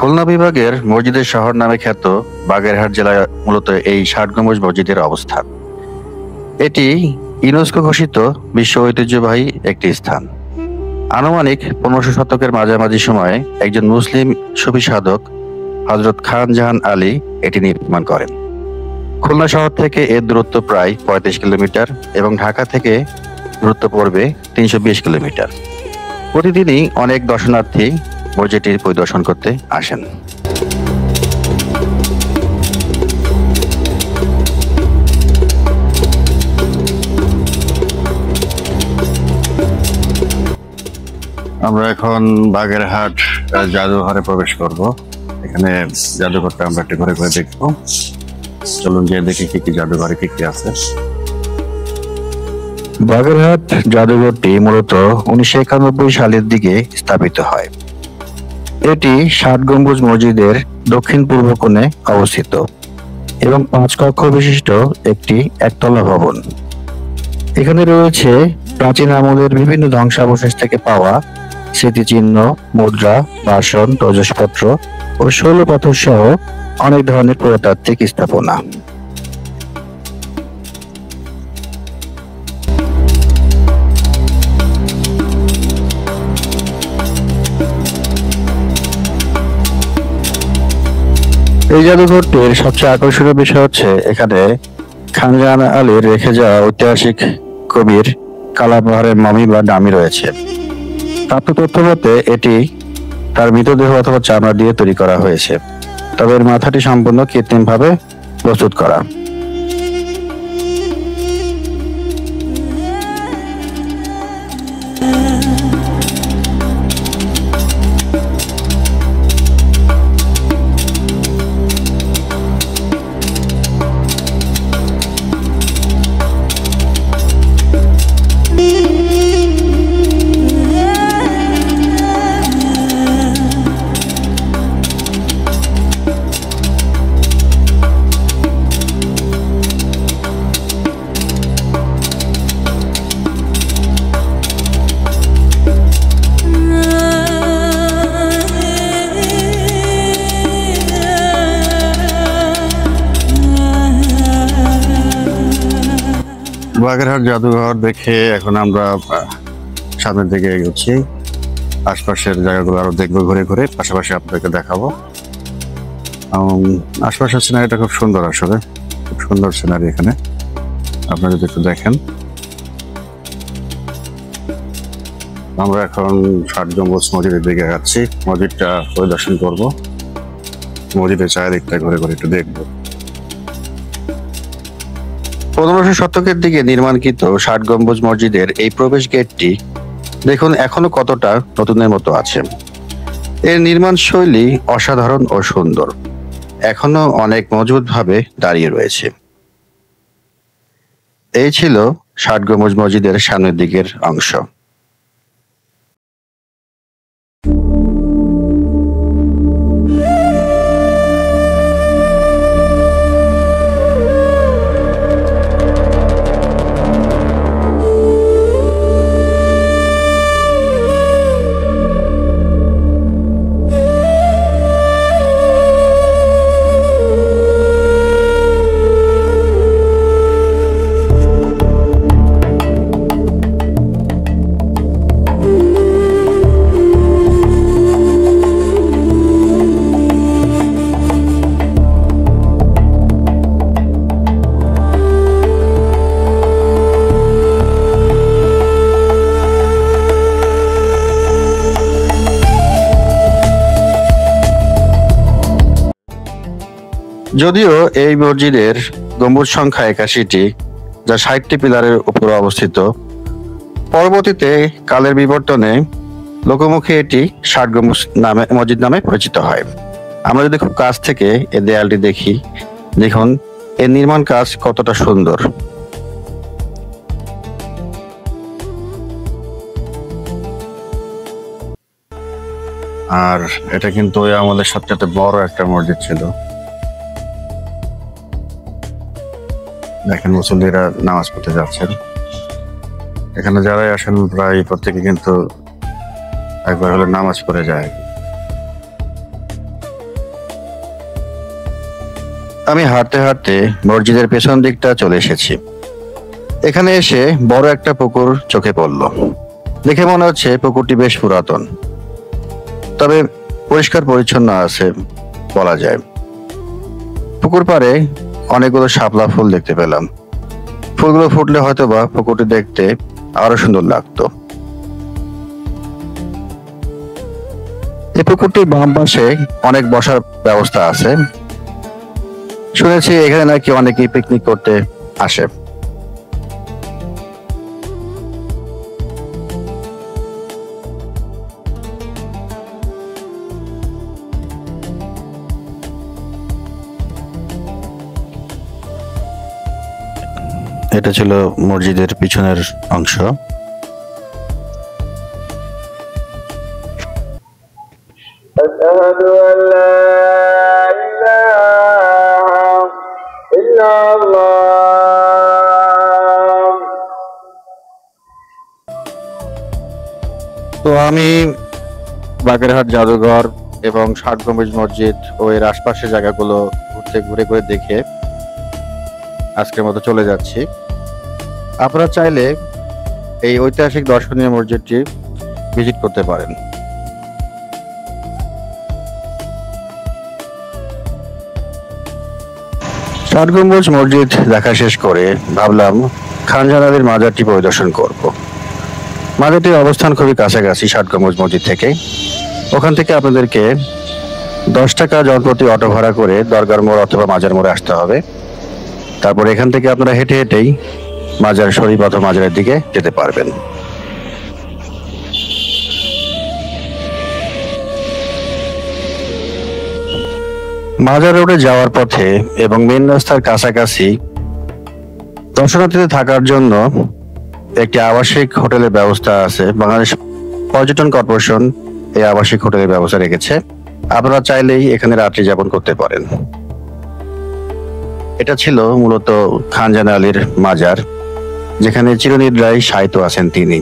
খুলনা বিভাগের মসজিদের শহর নামে খ্যাত বাগেরহাট জেলায় মূলত এই ৬০ গম্বুজ মসজিদের অবস্থান। এটি ইউনেস্কো ঘোষিত বিশ্ব ঐতিহ্যবাহী একটি স্থান। আনুমানিক ১৫০০ শতকের মাঝামাঝি সময়ে একজন মুসলিম সুফি সাধক হযরত খান জাহান আলী এটি নির্মাণ করেন। খুলনা শহর থেকে এর দূরত্ব প্রায় ৩৫ কিলোমিটার এবং ঢাকা থেকে দূরত্ব পড়বে ৩২০ কিলোমিটার। প্রতিদিনই অনেক দর্শনার্থী মসজিদটি পরিদর্শন করতে আসেন। আমরা এখন বাগেরহাট জাদুঘরে প্রবেশ করব। এখানে জাদুঘরটা আমরা একটু ঘুরে ঘুরে দেখবো। চলুন গিয়ে দেখি কি কি জাদুঘরে কি কি আছে। বাগেরহাট জাদুঘরটি মূলত ১৯৯১ সালের দিকে স্থাপিত হয়। এটি ৬০ গম্বুজ মসজিদের দক্ষিণ পূর্ব কোণে অবস্থিত এবং ৫ কক্ষ বিশিষ্ট একটি একতলা ভবন। এখানে রয়েছে প্রাচীন আমলের বিভিন্ন ধ্বংসাবশেষ থেকে পাওয়া স্মৃতিচিহ্ন, মুদ্রা, বাসন, তৈজসপত্র ও শৈলপাথর সহ অনেক ধরনের প্রত্নতাত্ত্বিক স্থাপনা। এই জাদুঘরটির সবচেয়ে আকর্ষণীয় বিষয় হচ্ছে এখানে খান জাহান আলীর রেখে যাওয়া ঐতিহাসিক কবির কালাপাহাড়ের মমি বা ডামি রয়েছে। প্রাপ্ত তথ্য মতে এটি তার মৃতদেহ অথবা চামড়া দিয়ে তৈরি করা হয়েছে, তবে এর মাথাটি সম্পূর্ণ কৃত্রিমভাবে প্রস্তুত করা। বাগেরহাট জাদুঘর দেখে এখন আমরা সামনের দিকে এগোচ্ছি। আশপাশের জায়গাগুলো আরো দেখবো ঘুরে ঘুরে, পাশাপাশি আপনাদেরকে দেখাবো। আশপাশের সিনারিটা খুব সুন্দর, আসলে খুব সুন্দর সিনারি এখানে, আপনারা যদি একটু দেখেন। আমরা এখন ৬০ গম্বুজ মসজিদের দিকে যাচ্ছি। মসজিদটা পরিদর্শন করবো, মসজিদের চারিদিকটা ঘুরে ঘুরে একটু দেখবো। ১৫০০ শতকের দিকে নির্মাণকৃত ৬০ গম্বুজ মসজিদের এই প্রবেশ গেটটি দেখুন এখনো কতটা নতুনের মতো আছে। এর নির্মাণ শৈলী অসাধারণ ও সুন্দর, এখনো অনেক মজবুতভাবে দাঁড়িয়ে রয়েছে। এই ছিল ৬০ গম্বুজ মসজিদের সামনের দিকের অংশ। যদিও এই মসজিদের গম্বুজ সংখ্যা ৮১টি, যা ৬০টি পিলারের উপর অবস্থিত, পরবর্তীতে কালের বিবর্তনে লোকমুখে এটি ৬০ গম্বুজ নামে মসজিদ নামে পরিচিত হয়। আমরা যদি খুব কাছ থেকে এই দেয়ালটি দেখি, দেখুন এর নির্মাণ কাজ কতটা সুন্দর। আর এটা কিন্তু আমাদের সবচেয়ে বড় একটা মসজিদ ছিল। দেখেন মুসল্লিরা নামাজ পড়তে যাচ্ছেন। এখানে যারাই আসেন প্রায় প্রত্যেকে কিন্তু একবার হলে নামাজ পড়ে যায়। আমি হাঁটতে হাঁটতে মসজিদের পেছন দিকটা চলে এসেছি। এখানে এসে বড় একটা পুকুর চোখে পড়ল। দেখে মনে হচ্ছে পুকুরটি বেশ পুরাতন, তবে পরিষ্কার পরিচ্ছন্ন আছে বলা যায়। পুকুর পাড়ে অনেকগুলো শাপলা ফুল দেখতে পেলাম। ফুলগুলো ফুটলে হয়তোবা পুকুরটি দেখতে আরো সুন্দর লাগতো। এই পুকুরটির বাম পাশে অনেক বসার ব্যবস্থা আছে। শুনেছি এখানে নাকি অনেকেই পিকনিক করতে আসে। এটা ছিল মসজিদের পিছনের অংশ। أشهد أن لا إله إلا الله। তো আমি বাগেরহাট জাদুঘর এবং ষাট গম্বুজ মসজিদ ও এর আশপাশের জায়গাগুলো ঘুরে ঘুরে দেখে আজকের মতো চলে যাচ্ছি। আপনারা চাইলে এই ঐতিহাসিক দর্শনীয় মসজিদটি ভিজিট করতে পারেন। ষাট গম্বুজ মসজিদ দেখা শেষ করে ভাবলাম খান জাহান আলীর মাজারটি পরিদর্শন করব। মাজারটির অবস্থান খুবই কাছাকাছি ষাট গম্বুজ মসজিদ থেকে। ওখান থেকে আপনাদেরকে 10 টাকা জনপ্রতি অটো ভাড়া করে দরগার মোড় অথবা মাজার মোড়ে আসতে হবে। তারপর এখান থেকে আপনারা হেঁটে হেঁটেই মাজার শরীফ অথবা মাজারের দিকে যেতে পারবেন। মাজার রোডে যাওয়ার পথে এবং মেন রাস্তার কাছাকাছি দর্শনার্থীদের থাকার জন্য একটি আবাসিক হোটেলের ব্যবস্থা আছে। বাংলাদেশ পর্যটন কর্পোরেশন এই আবাসিক হোটেলের ব্যবস্থা রেখেছে। আপনারা চাইলেই এখানে রাত্রি যাপন করতে পারেন। এটা ছিল মূলত খান জাহান আলীর মাজার, যেখানে চিরনিদ্রায় শায়িত আছেন তিনি।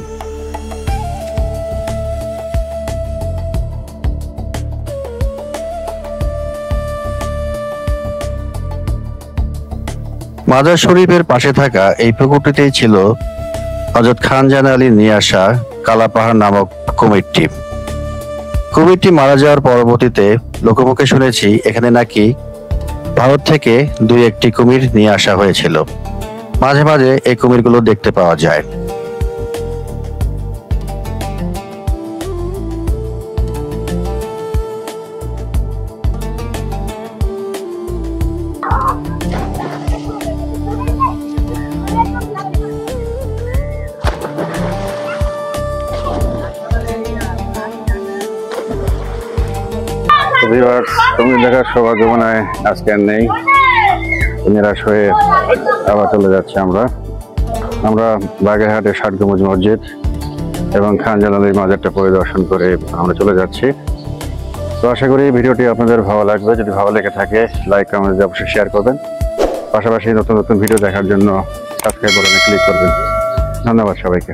মাজার শরীফের পাশে থাকা এই পুকুরটিতেই ছিল হযরত খান জাহান আলী নিয়ে আসা কালাপাহাড় নামক কুমিরটি। কুমিরটি মারা যাওয়ার পরবর্তীতে লোকমুখে শুনেছি এখানে নাকি ভারত থেকে 2-1টি কুমির নিয়ে আসা হয়েছিল। মাঝে মাঝে এই কুমিরগুলো দেখতে পাওয়া যায়। কুমির দেখার সৌভাগ্য মনে হয় আজকে আর নেই। নিরাশ হয়ে আবার চলে যাচ্ছি আমরা বাগেরহাটের ষাট গম্বুজ মসজিদ এবং খান জাহান আলীর মাজারটা পরিদর্শন করে আমরা চলে যাচ্ছি। তো আশা করি ভিডিওটি আপনাদের ভালো লাগবে। যদি ভালো লেগে থাকে লাইক কমেন্ট দিয়ে অবশ্যই শেয়ার করবেন। পাশাপাশি নতুন নতুন ভিডিও দেখার জন্য সাবস্ক্রাইব বাটনে ক্লিক করবেন। ধন্যবাদ সবাইকে।